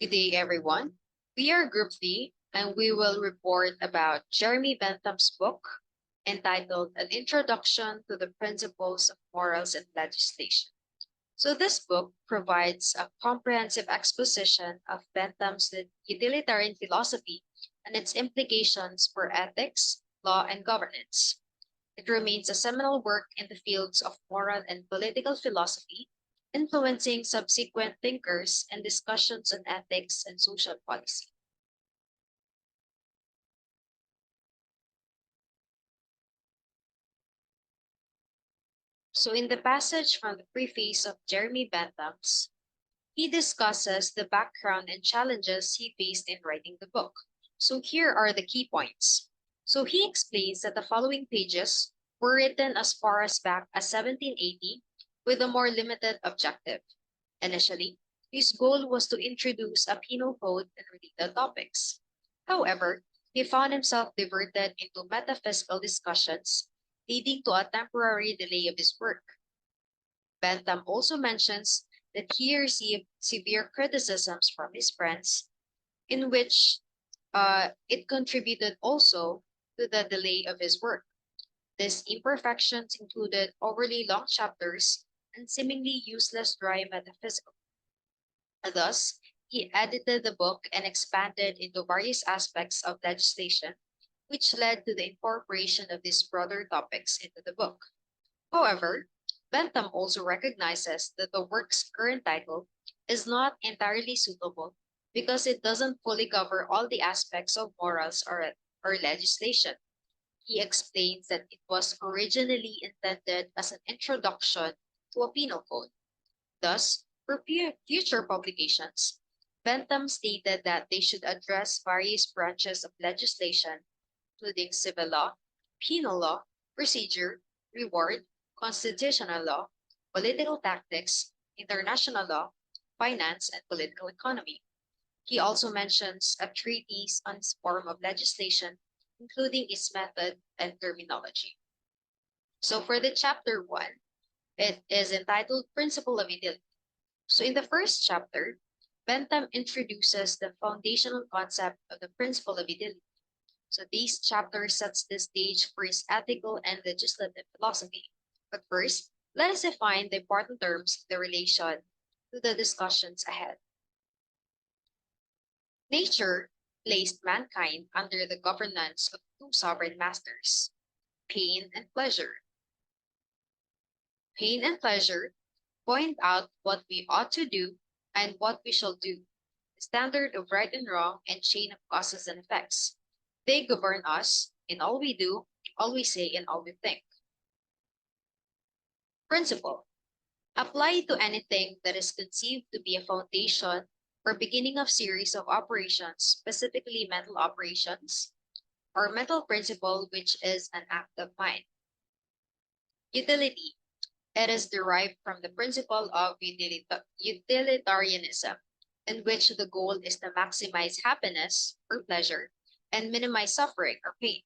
Good day, everyone. We are Group B, and we will report about Jeremy Bentham's book entitled An Introduction to the Principles of Morals and Legislation. So, this book provides a comprehensive exposition of Bentham's utilitarian philosophy and its implications for ethics, law, and governance. It remains a seminal work in the fields of moral and political philosophy, influencing subsequent thinkers and discussions on ethics and social policy. So, in the passage from the preface of Jeremy Bentham's, he discusses the background and challenges he faced in writing the book. So, here are the key points. So, he explains that the following pages were written as far as back as 1780 with a more limited objective. Initially, his goal was to introduce a penal code and related topics. However, he found himself diverted into metaphysical discussions, leading to a temporary delay of his work. Bentham also mentions that he received severe criticisms from his friends, in which it contributed also to the delay of his work. These imperfections included overly long chapters and seemingly useless dry metaphysics. Thus, he edited the book and expanded into various aspects of legislation, which led to the incorporation of these broader topics into the book. However, Bentham also recognizes that the work's current title is not entirely suitable because it doesn't fully cover all the aspects of morals or legislation. He explains that it was originally intended as an introduction to a penal code. Thus, for future publications, Bentham stated that they should address various branches of legislation, including civil law, penal law, procedure, reward, constitutional law, political tactics, international law, finance, and political economy. He also mentions a treatise on this form of legislation, including its method and terminology. So for the chapter one, it is entitled Principle of Utility. So in the first chapter, Bentham introduces the foundational concept of the principle of utility. So this chapter sets the stage for his ethical and legislative philosophy. But first, let us define the important terms in the relation to the discussions ahead. Nature placed mankind under the governance of two sovereign masters, pain and pleasure. Pain and pleasure point out what we ought to do and what we shall do, the standard of right and wrong and chain of causes and effects. They govern us in all we do, all we say, and all we think. Principle. Apply to anything that is conceived to be a foundation or beginning of series of operations, specifically mental operations, or mental principle, which is an act of mind. Utility. It is derived from the principle of utilitarianism, in which the goal is to maximize happiness or pleasure and minimize suffering or pain.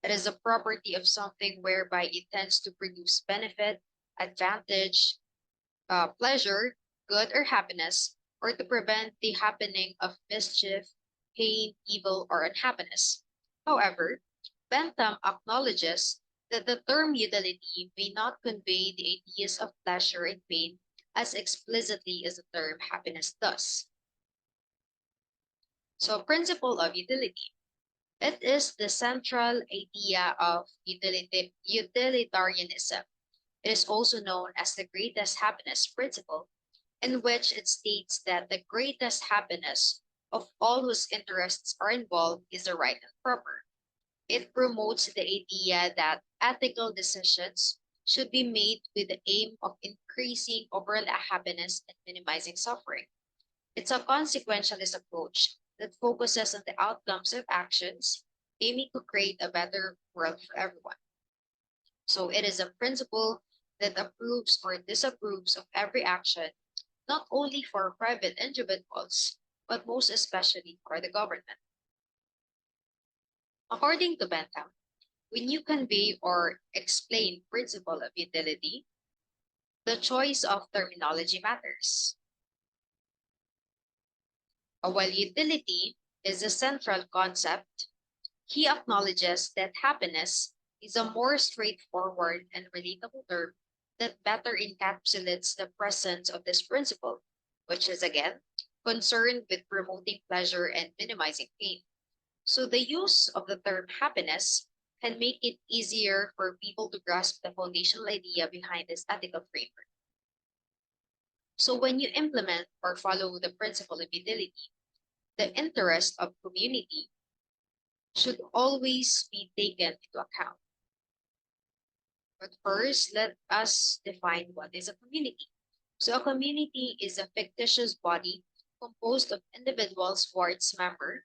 It is a property of something whereby it tends to produce benefit, advantage, pleasure, good, or happiness, or to prevent the happening of mischief, pain, evil, or unhappiness. However, Bentham acknowledges that the term utility may not convey the ideas of pleasure and pain as explicitly as the term happiness does. So, principle of utility. It is the central idea of utilitarianism. It is also known as the greatest happiness principle, in which it states that the greatest happiness of all whose interests are involved is the right and proper. It promotes the idea that ethical decisions should be made with the aim of increasing overall happiness and minimizing suffering. It's a consequentialist approach that focuses on the outcomes of actions, aiming to create a better world for everyone. So it is a principle that approves or disapproves of every action, not only for private individuals, but most especially for the government. According to Bentham, when you convey or explain principle of utility, the choice of terminology matters. While utility is a central concept, he acknowledges that happiness is a more straightforward and relatable term that better encapsulates the presence of this principle, which is again concerned with promoting pleasure and minimizing pain. So the use of the term happiness can make it easier for people to grasp the foundational idea behind this ethical framework. So when you implement or follow the principle of utility, the interest of community should always be taken into account. But first, let us define what is a community. So a community is a fictitious body composed of individuals who are its member,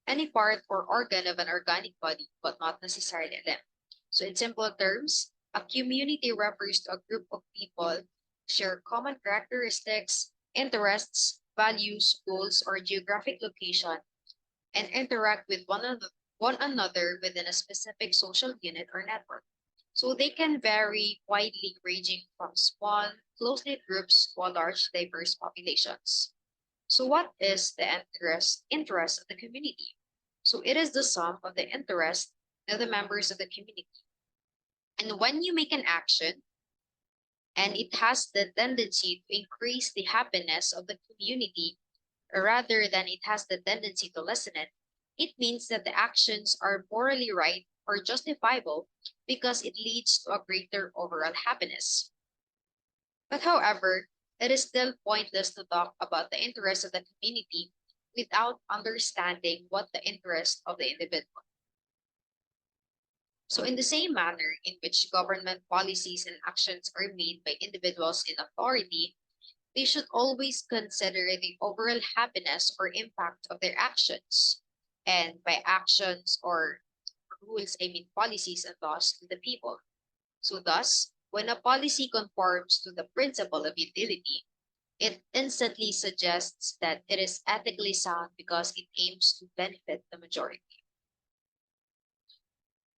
any part or organ of an organic body, but not necessarily a limb. So in simple terms, a community refers to a group of people who share common characteristics, interests, values, goals, or geographic location and interact with one another within a specific social unit or network. So they can vary widely, ranging from small, close-knit groups to large, diverse populations. So what is the interest of the community? So it is the sum of the interest of the members of the community. And when you make an action and it has the tendency to increase the happiness of the community rather than it has the tendency to lessen it, it means that the actions are morally right or justifiable because it leads to a greater overall happiness. But however, it is still pointless to talk about the interests of the community without understanding what the interest of the individual. So in the same manner in which government policies and actions are made by individuals in authority, they should always consider the overall happiness or impact of their actions. And by actions or rules, I mean policies and laws to the people. So thus, when a policy conforms to the principle of utility, it instantly suggests that it is ethically sound because it aims to benefit the majority.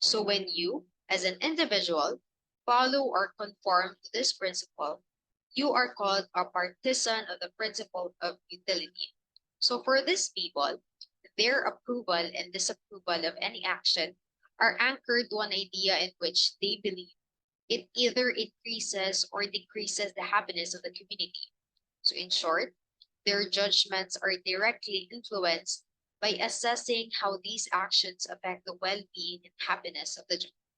So when you, as an individual, follow or conform to this principle, you are called a partisan of the principle of utility. So for these people, their approval and disapproval of any action are anchored to an idea in which they believe it either increases or decreases the happiness of the community. So in short, their judgments are directly influenced by assessing how these actions affect the well-being and happiness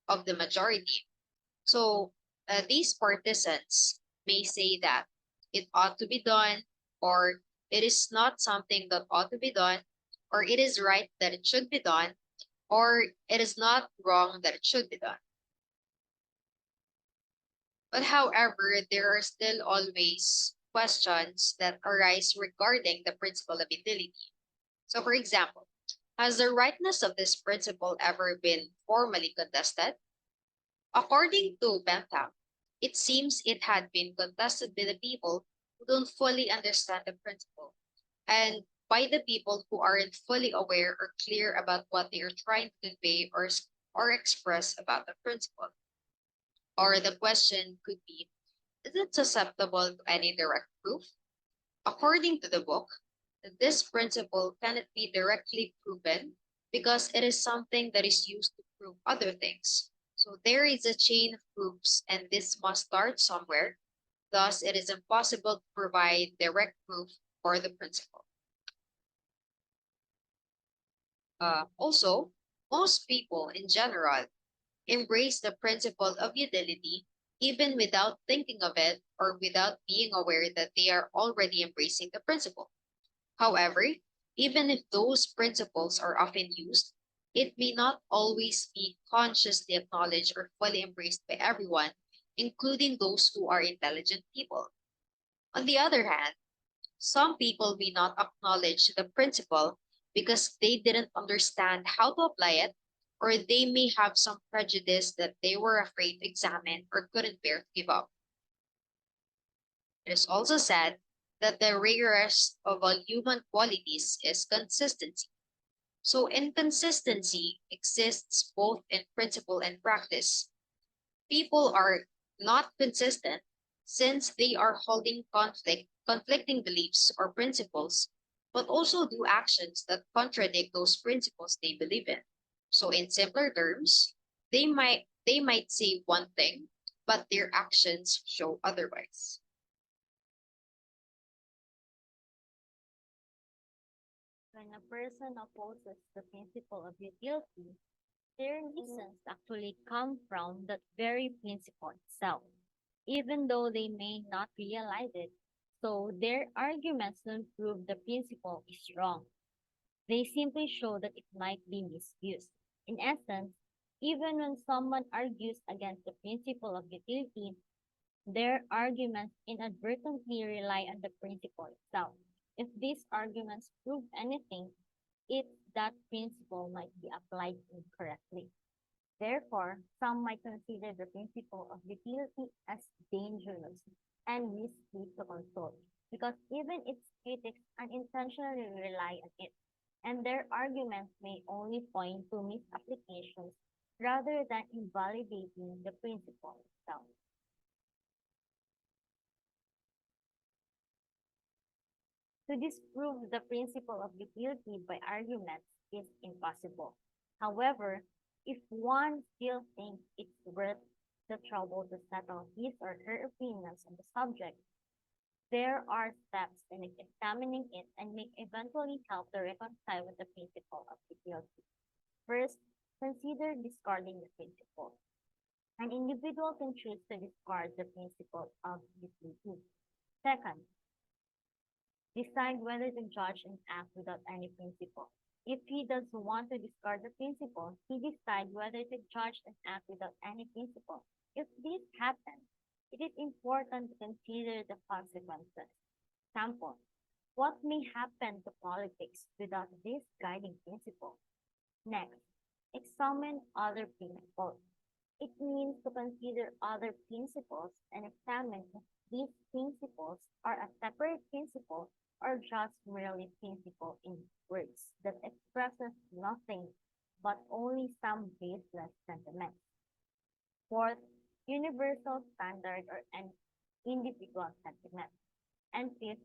of the majority. So these partisans may say that it ought to be done, or it is not something that ought to be done, or it is right that it should be done, or it is not wrong that it should be done. But however, there are still always questions that arise regarding the principle of utility. So, for example, has the rightness of this principle ever been formally contested? According to Bentham, it seems it had been contested by the people who don't fully understand the principle and by the people who aren't fully aware or clear about what they are trying to convey or express about the principle. Or the question could be, is it susceptible to any direct proof? According to the book, this principle cannot be directly proven because it is something that is used to prove other things. So there is a chain of proofs, and this must start somewhere. Thus, it is impossible to provide direct proof for the principle. Also, most people in general embrace the principle of utility even without thinking of it or without being aware that they are already embracing the principle. However, even if those principles are often used, it may not always be consciously acknowledged or fully embraced by everyone, including those who are intelligent people. On the other hand, some people may not acknowledge the principle because they didn't understand how to apply it, or they may have some prejudice that they were afraid to examine or couldn't bear to give up. It is also said that the rarest of all human qualities is consistency. So inconsistency exists both in principle and practice. People are not consistent since they are holding conflicting beliefs or principles but also do actions that contradict those principles they believe in. So in simpler terms, they might say one thing, but their actions show otherwise. When a person opposes the principle of utility, their reasons actually come from that very principle itself, even though they may not realize it. So their arguments don't prove the principle is wrong. They simply show that it might be misused. In essence, even when someone argues against the principle of utility, their arguments inadvertently rely on the principle itself. If these arguments prove anything, it's that principle might be applied incorrectly. Therefore, some might consider the principle of utility as dangerous and risky to consult, because even its critics unintentionally rely on it, and their arguments may only point to misapplications rather than invalidating the principle itself. To disprove the principle of utility by arguments is impossible. However, if one still thinks it's worth the trouble to settle his or her opinions on the subject, there are steps in examining it and may eventually help to reconcile with the principle of utility. First, consider discarding the principle. An individual can choose to discard the principle of utility. Second, decide whether to judge an act without any principle. If he does want to discard the principle, he decides whether to judge an act without any principle. If this happens, it is important to consider the consequences. Example, what may happen to politics without this guiding principle? Next, examine other principles. It means to consider other principles and examine if these principles are a separate principle or just merely principle in words that expresses nothing but only some baseless sentiments. Fourth, universal standard or an individual sentiment. And fifth,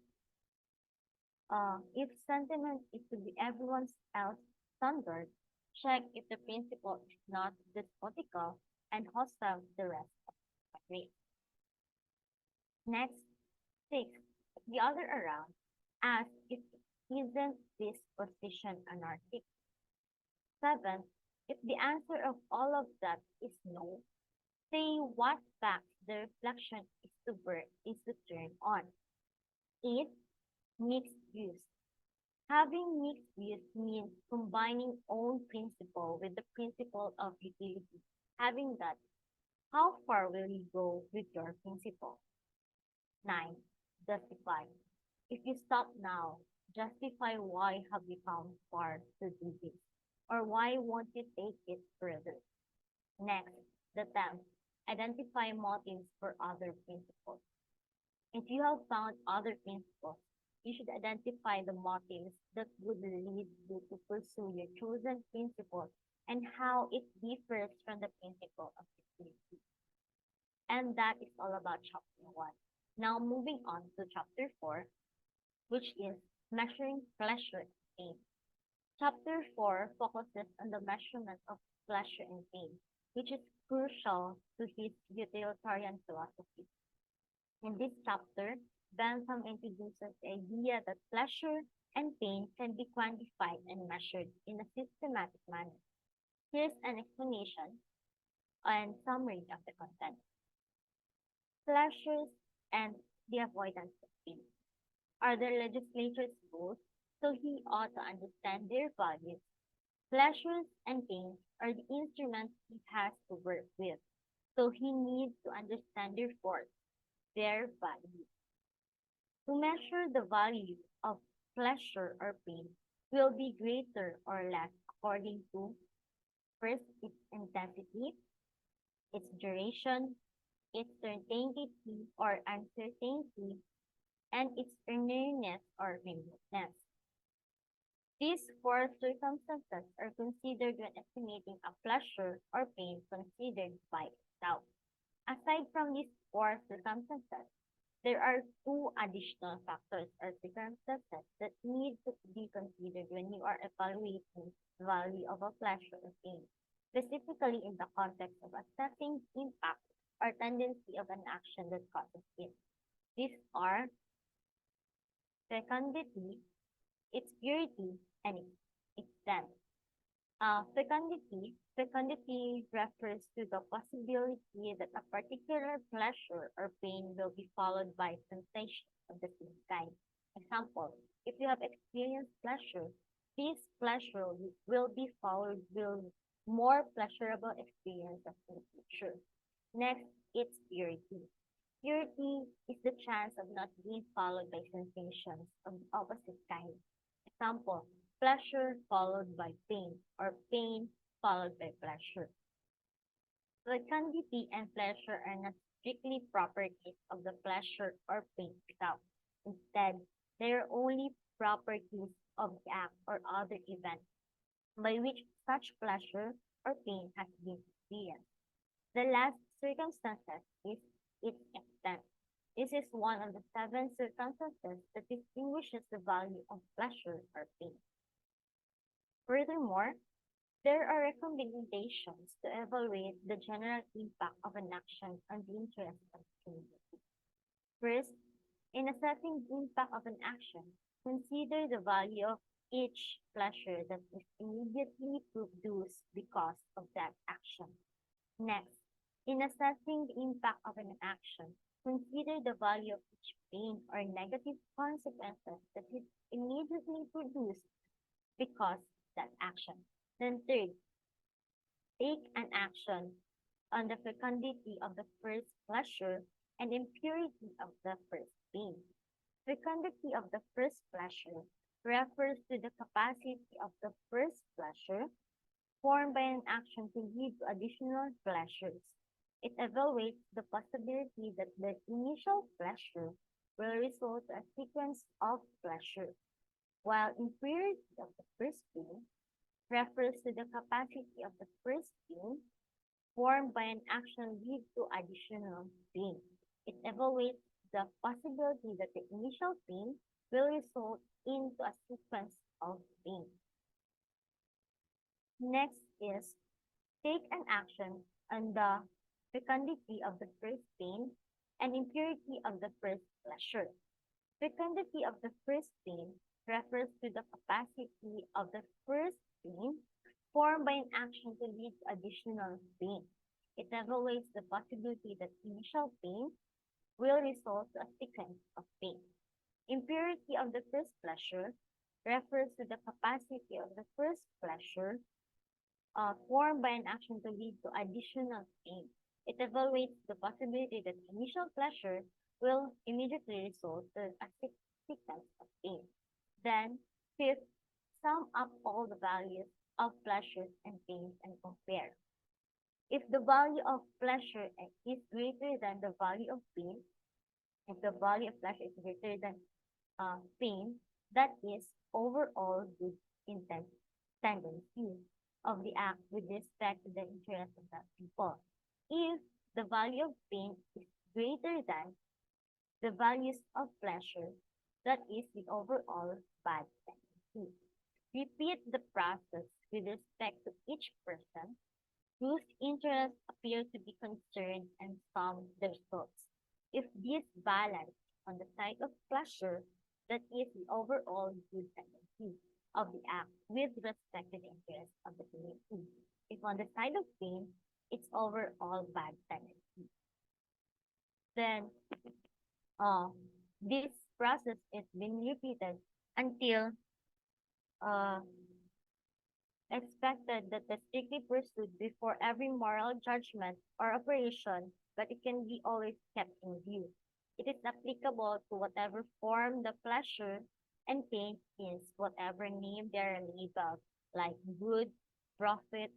if sentiment is to be everyone else's standard, check if the principle is not despotical and hostile to the rest of the race. Next, six, the other around, ask if isn't this position anarchic? Seven, if the answer of all of that is no, say what facts the reflection is to turn on. Eight, mixed views. Having mixed views means combining own principle with the principle of utility. Having that, how far will you go with your principle? 9. Justify. If you stop now, justify why have you come far to do this? Or why won't you take it further? Next, the 10th. Identify motives for other principles. If you have found other principles, you should identify the motives that would lead you to pursue your chosen principle and how it differs from the principle of utility. And that is all about chapter 1. Now moving on to chapter 4, which is measuring pleasure and pain. Chapter 4 focuses on the measurement of pleasure and pain, which is crucial to his utilitarian philosophy. In this chapter, Bentham introduces the idea that pleasure and pain can be quantified and measured in a systematic manner. Here's an explanation and summary of the content. Pleasures and the avoidance of pain are the legislature's goals, so he ought to understand their values. Pleasures and pains are the instruments he has to work with, so he needs to understand their force, their value. To measure the value of pleasure or pain will be greater or less according to first its intensity, its duration, its certainty or uncertainty, and its nearness or remoteness. These four circumstances are considered when estimating a pleasure or pain considered by itself. Aside from these four circumstances, There are two additional factors or circumstances that need to be considered when you are evaluating the value of a pleasure or pain, specifically in the context of assessing impact or tendency of an action that causes it. These are fecundity, its purity, and its extent. Fecundity refers to the possibility that a particular pleasure or pain will be followed by sensation of the same kind. Example, if you have experienced pleasure, this pleasure will be followed with more pleasurable experiences in the future. Next, it's purity. Purity is the chance of not being followed by sensations of the opposite kind. Example, pleasure followed by pain, or pain followed by pleasure. Fecundity and pleasure are not strictly properties of the pleasure or pain itself. Instead, they are only properties of the act or other event by which such pleasure or pain has been experienced. The last circumstance is its extent. This is one of the seven circumstances that distinguishes the value of pleasure or pain. Furthermore, there are recommendations to evaluate the general impact of an action on the interest of the community. First, in assessing the impact of an action, consider the value of each pleasure that is immediately produced because of that action. Next, in assessing the impact of an action, consider the value of each pain or negative consequences that is immediately produced because of that action. Then third, take an action on the fecundity of the first pleasure and impurity of the first pain. Fecundity of the first pleasure refers to the capacity of the first pleasure formed by an action to lead to additional pleasures. It evaluates the possibility that the initial pleasure will result in a sequence of pleasure, while impurity of the first pain refers to the capacity of the first pain formed by an action lead to additional pain. It evaluates the possibility that the initial pain will result into a sequence of pain. Next is take an action on the fecundity of the first pain and impurity of the first pleasure. Fecundity of the first pain refers to the capacity of the first pain formed by an action to lead to additional pain. It evaluates the possibility that initial pain will result to a sequence of pain. Impurity of the first pleasure refers to the capacity of the first pleasure formed by an action to lead to additional pain. It evaluates the possibility that initial pleasure will immediately result in a sequence of pain. Then, fifth, sum up all the values of pleasures and pains and compare. If the value of pleasure is greater than the value of pain, if the value of pleasure is greater than pain, that is overall good intent tendency of the act with respect to the interest of that people. If the value of pain is greater than the values of pleasure, that is the overall bad tendency. Repeat the process with respect to each person whose interests appear to be concerned and sum the results. If this balance on the side of pleasure, that is the overall good tendency of the act with respect to the interest of the community. If on the side of pain, it's overall bad tendency. Then this process is being repeated until uh, expected that the strictly pursued before every moral judgment or operation, but it can be always kept in view. It is applicable to whatever form the pleasure and pain is, whatever name they are labeled, like good, profit,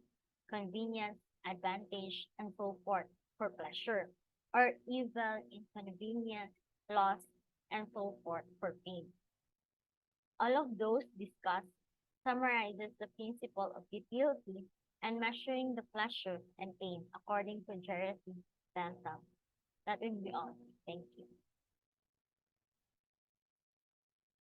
convenience, advantage, and so forth for pleasure, or evil, inconvenience, loss, and so forth for pain. All of those discussed summarizes the principle of utility and measuring the pleasure and pain according to Jeremy Bentham. That will be all. Thank you.